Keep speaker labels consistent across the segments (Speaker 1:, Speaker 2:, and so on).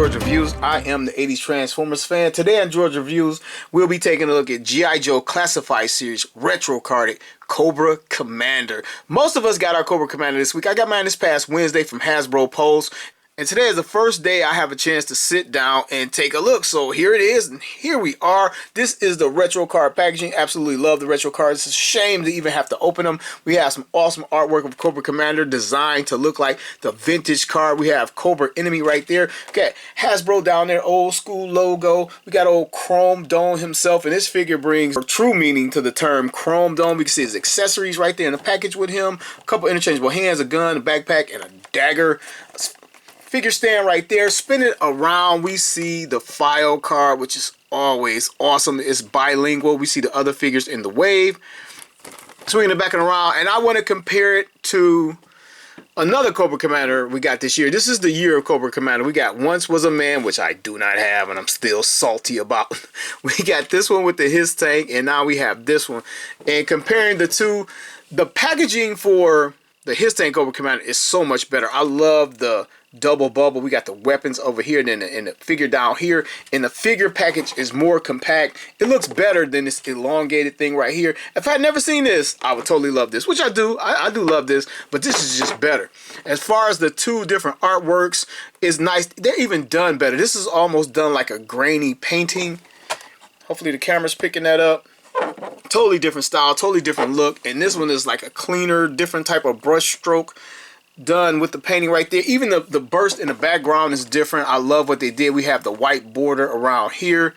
Speaker 1: George Reviews. I am the 80s Transformers fan. Today on George Reviews, we'll be taking a look at G.I. Joe Classified Series Retro Carded Cobra Commander. Most of us got our Cobra Commander this week. I got mine this past Wednesday from Hasbro Post. And today is the first day I have a chance to sit down and take a look. So here it is, and here we are. This is the retro card packaging. Absolutely love the retro cards. It's a shame to even have to open them. We have some awesome artwork of Cobra Commander designed to look like the vintage card. We have Cobra Enemy right there. Got Hasbro down there, old school logo. We got old Chrome Dome himself, and this figure brings a true meaning to the term Chrome Dome. We can see his accessories right there in the package with him. A couple interchangeable hands, a gun, a backpack, and a dagger. Figure stand right there. Spin it around. We see the file card, which is always awesome. It's bilingual. We see the other figures in the wave. Swinging it back and around. And I want to compare it to another Cobra Commander we got this year. This is the year of Cobra Commander. We got Once Was a Man, which I do not have, and I'm still salty about. We got this one with the His Tank, and now we have this one. And comparing the two, the packaging for the His Tank Cobra Commander is so much better. I love the double bubble. We got the weapons over here and then the figure down here, and the figure package is more compact. It looks better than this elongated thing right here. If I had never seen this, I would totally love this, which I do. I do love this, but this is just better. As far as the two different artworks is nice. They're even done better. This is almost done like a grainy painting. Hopefully the camera's picking that up. Totally different style, totally different look, and this one is like a cleaner, different type of brush stroke done with the painting right there. Even the burst in the background is different. I love what they did. We have the white border around here.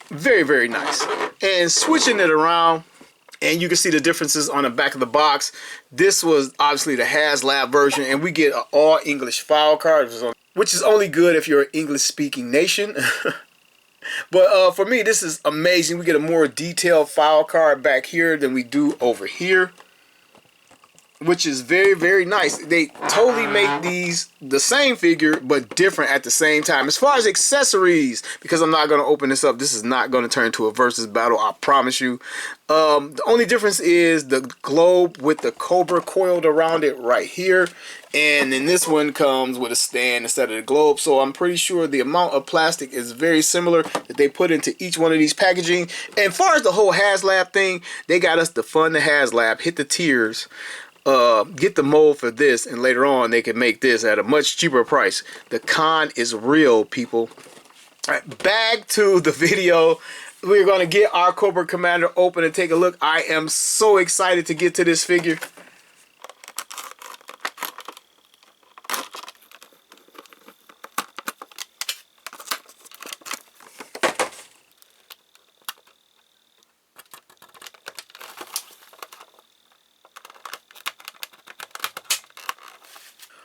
Speaker 1: Very, very nice. And switching it around, and you can see the differences on the back of the box. This was obviously the HasLab version, and we get an all English file card, which is only good if you're an English speaking nation. But for me, this is amazing. We get a more detailed file card back here than we do over here, which is very, very nice. They totally make these the same figure, but different at the same time. As far as accessories, because I'm not going to open this up, this is not going to turn into a versus battle, I promise you. The only difference is the globe with the Cobra coiled around it right here. And then this one comes with a stand instead of the globe. So I'm pretty sure the amount of plastic is very similar that they put into each one of these packaging. And as far as the whole HasLab thing, they got us to fund the HasLab, hit the tiers, get the mold for this, and later on they can make this at a much cheaper price. The con is real, people. All right, back to the video. We're going to get our Cobra Commander open and take a look. I am so excited to get to this figure.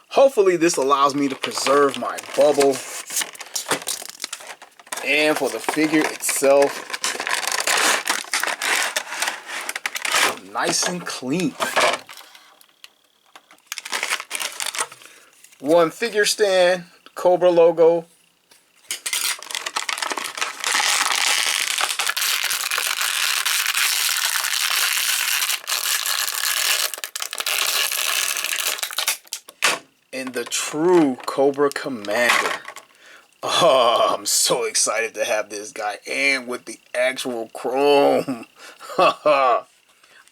Speaker 1: Hopefully this allows me to preserve my bubble, and for the figure itself, nice and clean. One figure stand, Cobra logo. And the true Cobra Commander. Oh, I'm so excited to have this guy, and with the actual chrome. A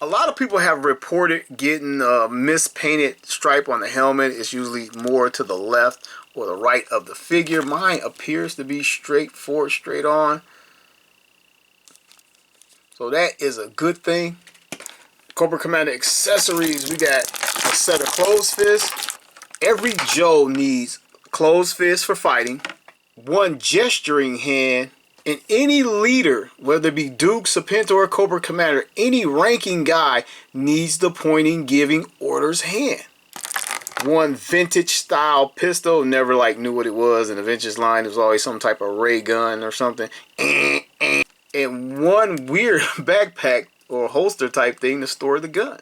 Speaker 1: lot of people have reported getting a mispainted stripe on the helmet. It's usually more to the left or the right of the figure. Mine appears to be straightforward, straight on. So that is a good thing. Cobra Commander accessories. We got a set of closed fists. Every Joe needs closed fists for fighting, one gesturing hand, and any leader, whether it be Duke, Serpent, or Cobra Commander, any ranking guy needs the pointing, giving orders hand. One vintage style pistol, never knew what it was in the vintage line. It was always some type of ray gun or something. And one weird backpack or holster type thing to store the gun.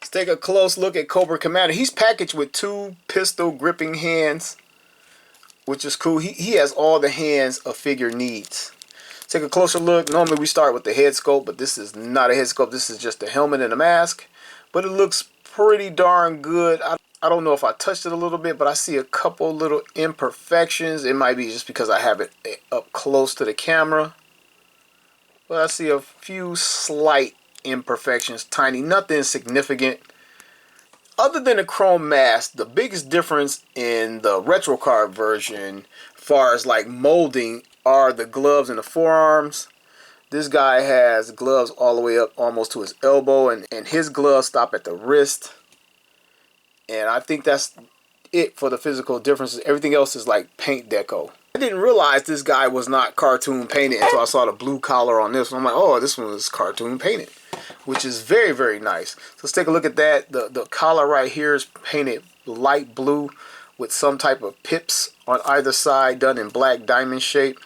Speaker 1: Let's take a close look at Cobra Commander. He's packaged with two pistol gripping hands, which is cool. He has all the hands a figure needs. Take a closer look. Normally we start with the head sculpt, but this is not a head sculpt. This is just a helmet and a mask. But it looks pretty darn good. I don't know if I touched it a little bit, but I see a couple little imperfections. It might be just because I have it up close to the camera. But I see a few slight imperfections, tiny, nothing significant. Other than the chrome mask, the biggest difference in the retro card version, as far as like molding, are the gloves and the forearms. This guy has gloves all the way up almost to his elbow, and his gloves stop at the wrist. And I think that's it for the physical differences. Everything else is like paint deco. I didn't realize this guy was not cartoon painted until I saw the blue collar on this one. I'm like, oh, this one is cartoon painted, which is very, very nice. So let's take a look at that. The collar right here is painted light blue with some type of pips on either side done in black diamond shape.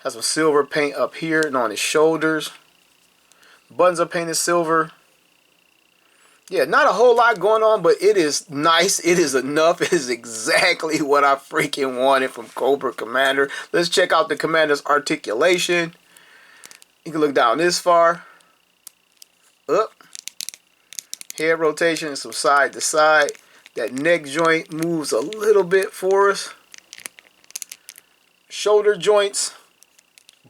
Speaker 1: Has some silver paint up here and on his shoulders. Buttons are painted silver. Yeah, not a whole lot going on, but it is nice. It is enough. It is exactly what I freaking wanted from Cobra Commander. Let's check out the Commander's articulation. You can look down this far. Up. Head rotation and some side to side. That neck joint moves a little bit for us. Shoulder joints.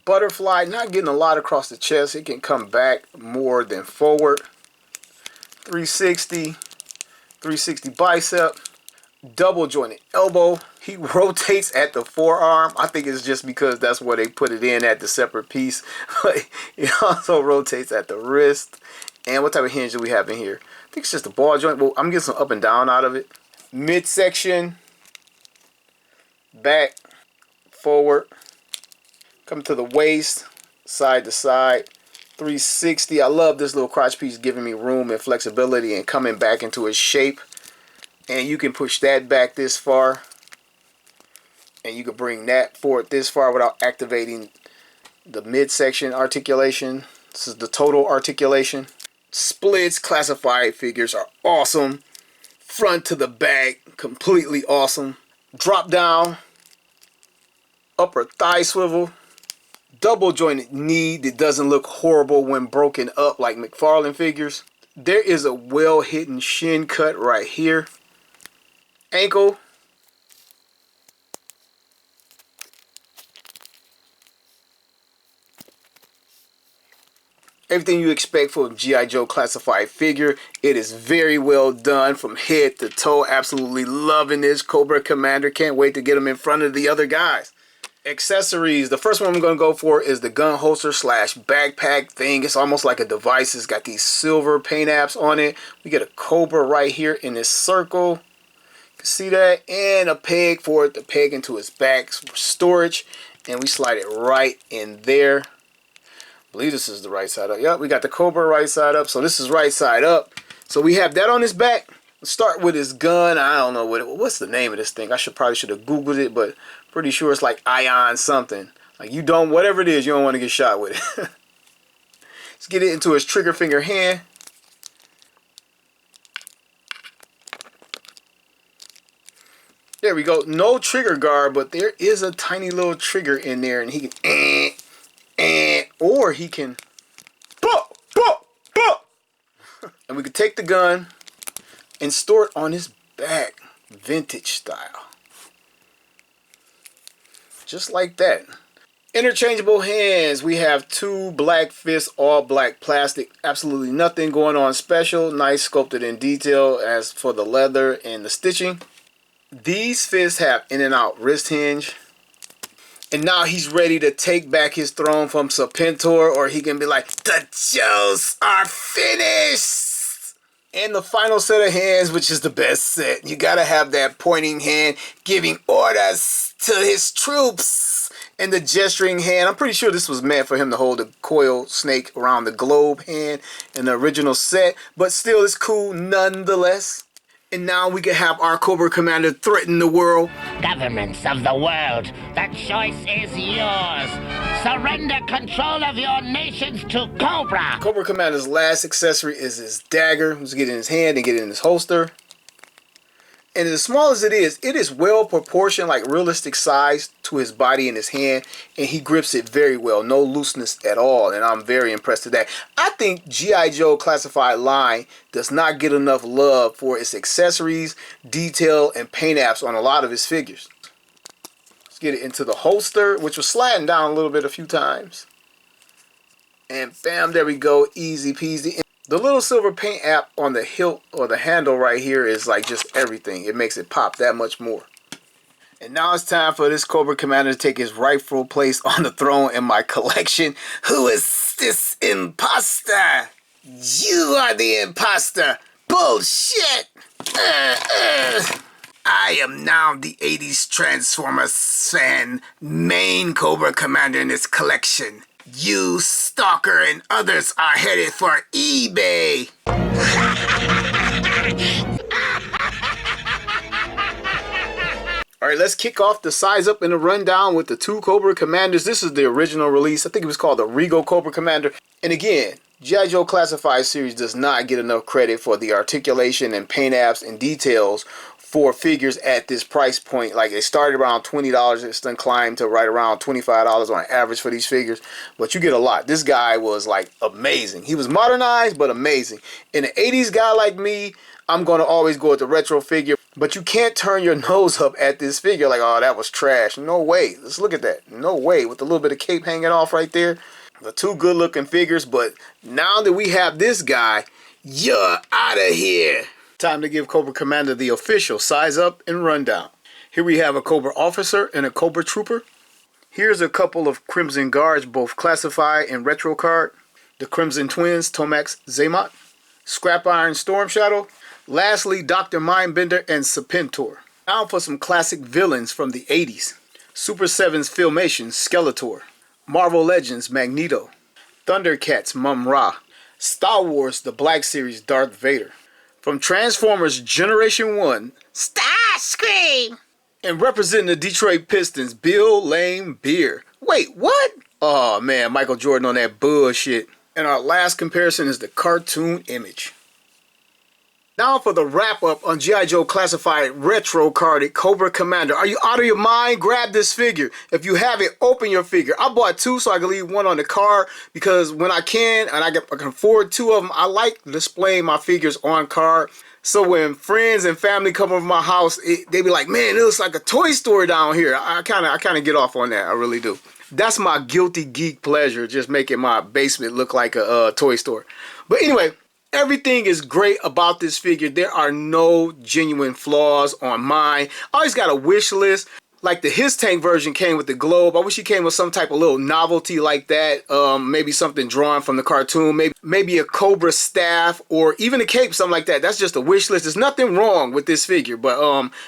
Speaker 1: Butterfly. Not getting a lot across the chest. It can come back more than forward. 360 bicep, double jointed elbow. He rotates at the forearm. I think it's just because that's where they put it in at the separate piece. But it also rotates at the wrist. And what type of hinge do we have in here? I think it's just a ball joint. Well, I'm getting some up and down out of it. Midsection, back, forward, come to the waist, side to side. 360. I love this little crotch piece giving me room and flexibility and coming back into its shape. And you can push that back this far. And you can bring that forward this far without activating the midsection articulation. This is the total articulation. Splits, classified figures are awesome. Front to the back, completely awesome. Drop down, upper thigh swivel. Double jointed knee that doesn't look horrible when broken up like McFarlane figures. There is a well hidden shin cut right here. Ankle. Everything you expect from G.I. Joe classified figure. It is very well done from head to toe. Absolutely loving this Cobra Commander. Can't wait to get him in front of the other guys. Accessories. The first one I'm going to go for is the gun holster / backpack thing. It's almost like a device. It's got these silver paint apps on it. We get a Cobra right here in this circle. You can see that. And a peg for it to peg into its back for storage. And we slide it right in there. I believe this is the right side up. Yep, we got the Cobra right side up. So this is right side up. So we have that on his back. Let's start with his gun. I don't know what's the name of this thing. Probably should have Googled it, but pretty sure it's like ion something. Like whatever it is, you don't want to get shot with it. Let's get it into his trigger finger hand. There we go. No trigger guard, but there is a tiny little trigger in there, and he can or he can and we can take the gun and store it on his back, vintage style. Just like that. Interchangeable hands. We have two black fists, all black plastic. Absolutely nothing going on special. Nice sculpted in detail as for the leather and the stitching. These fists have in and out wrist hinge. And now he's ready to take back his throne from Serpentor, or he can be like, the Joes are finished! And the final set of hands, which is the best set. You gotta have that pointing hand giving orders to his troops. And the gesturing hand. I'm pretty sure this was meant for him to hold a coil snake around the globe hand in the original set. But still, it's cool nonetheless. And now we can have our Cobra Commander threaten the world.
Speaker 2: Governments of the world, the choice is yours. Surrender control of your nations to Cobra.
Speaker 1: Cobra Commander's last accessory is his dagger. Let's get it in his hand and get it in his holster. And as small as it is well proportioned, like realistic size to his body and his hand, and he grips it very well. No looseness at all, and I'm very impressed with that. I think G.I. Joe Classified line does not get enough love for its accessories, detail, and paint apps on a lot of his figures. Let's get it into the holster, which was sliding down a little bit a few times. And bam, there we go, easy peasy. The little silver paint app on the hilt or the handle right here is like just everything. It makes it pop that much more. And now it's time for this Cobra Commander to take his rightful place on the throne in my collection. Who is this imposter? You are the imposter. Bullshit. I am now the 80s Transformers fan, main Cobra Commander in this collection. You, Stalker, and others are headed for eBay. Alright, let's kick off the size up and the rundown with the two Cobra Commanders. This is the original release. I think it was called the Regal Cobra Commander. And again, G.I. Joe Classified Series does not get enough credit for the articulation and paint apps and details for figures at this price point. Like, it started around $20. It's then climbed to right around $25 on average for these figures. But you get a lot. This guy was like amazing. He was modernized, but amazing. In an 80s guy like me, I'm going to always go with the retro figure. But you can't turn your nose up at this figure like, oh, that was trash. No way. Let's look at that. No way. With a little bit of cape hanging off right there. The two good looking figures. But now that we have this guy, you're out of here. Time to give Cobra Commander the official size up and rundown. Here we have a Cobra Officer and a Cobra Trooper. Here's a couple of Crimson Guards, both classified and retro card. The Crimson Twins, Tomax Xamot. Scrap Iron Storm Shadow. Lastly, Dr. Mindbender and Serpentor. Now for some classic villains from the 80s. Super 7's Filmation, Skeletor. Marvel Legends, Magneto. Thundercats, Mum-Ra. Star Wars, the Black Series, Darth Vader. From Transformers Generation 1, Starscream! And representing the Detroit Pistons, Bill Lame Beer. Wait, what? Oh man, Michael Jordan on that bullshit. And our last comparison is the cartoon image. Now for the wrap up on G.I. Joe Classified Retro Carded Cobra Commander. Are you out of your mind? Grab this figure. If you have it, open your figure. I bought two so I can leave one on the card because when I can, and I can afford two of them, I like displaying my figures on card. So when friends and family come over my house, they be like, man, it looks like a toy store down here. I kind of get off on that. I really do. That's my guilty geek pleasure, just making my basement look like a toy store. But anyway, everything is great about this figure. There are no genuine flaws on mine. I always got a wish list. Like the His Tank version came with the globe. I wish he came with some type of little novelty like that. Maybe something drawn from the cartoon. Maybe a Cobra staff or even a cape, something like that. That's just a wish list. There's nothing wrong with this figure. But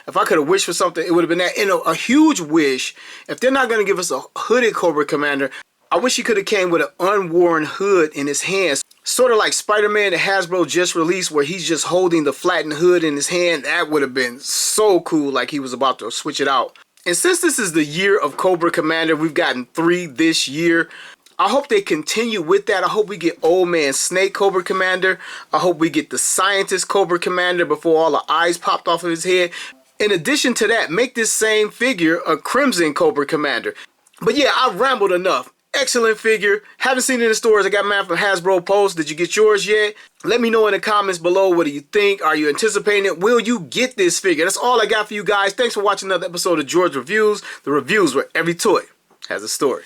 Speaker 1: if I could have wished for something, it would have been that. And a huge wish, if they're not going to give us a hooded Cobra Commander, I wish he could have came with an unworn hood in his hands. Sort of like Spider-Man that Hasbro just released where he's just holding the flattened hood in his hand. That would have been so cool, like he was about to switch it out. And since this is the year of Cobra Commander, we've gotten 3 this year. I hope they continue with that. I hope we get Old Man Snake Cobra Commander. I hope we get the Scientist Cobra Commander before all the eyes popped off of his head. In addition to that, make this same figure a Crimson Cobra Commander. But yeah, I've rambled enough. Excellent figure. Haven't seen it in the stores. I got mine from Hasbro Post. Did you get yours yet? Let me know in the comments below. What do you think? Are you anticipating it? Will you get this figure? That's all I got for you guys. Thanks for watching another episode of George Reviews. The reviews where every toy has a story.